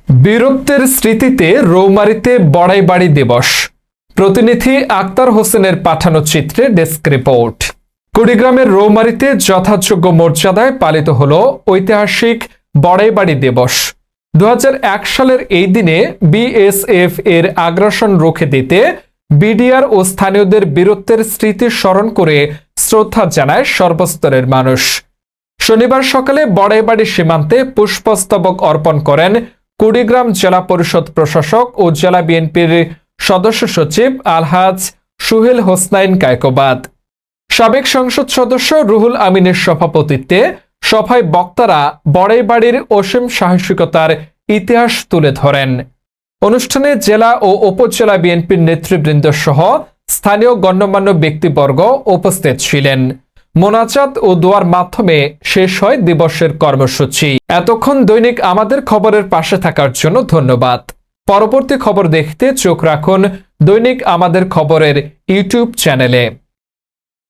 বীরত্বের স্মৃতিতে রৌমারীতে বড়াইবাড়ি দিবস। প্রতিনিধি আক্তার হোসেনের পাঠানো চিত্রে ডেস্ক রিপোর্ট। কুড়িগ্রামের রৌমারীতে যথাযোগ্য মর্যাদায় পালিত হল ঐতিহাসিক বড়াইবাড়ি দিবস। 2001 সালের এই দিনে বিএসএফ এর আগ্রাসন রুখে দিতে বিডিআর ও স্থানীয়দের বীরত্বের স্মৃতি স্মরণ করে শ্রদ্ধা জানায় সর্বস্তরের মানুষ। শনিবার সকালে বড়াইবাড়ি সীমান্তে পুষ্পস্তবক অর্পণ করেন কুড়িগ্রাম জেলা পরিষদ প্রশাসক ও জেলা বিএনপির সদস্য সচিব আলহাজ সুহেল হোসনাইন কায়কোবাদ। সাবেক সংসদ সদস্য রুহুল আমিনের সভাপতিত্বে সভায় বক্তারা বড়াইবাড়ির অসীম সাহসিকতার ইতিহাস তুলে ধরেন। অনুষ্ঠানে জেলা ও উপজেলা বিএনপির নেতৃবৃন্দ সহ স্থানীয় গণ্যমান্য ব্যক্তিবর্গ উপস্থিত ছিলেন। মোনাজাত ও দোয়ার মাধ্যমে শেষ হয় দিবসের কর্মসূচি। এতক্ষণ দৈনিক আমাদের খবরের পাশে থাকার জন্য ধন্যবাদ। পরবর্তী খবর দেখতে চোখ রাখুন দৈনিক আমাদের খবরের ইউটিউব চ্যানেলে।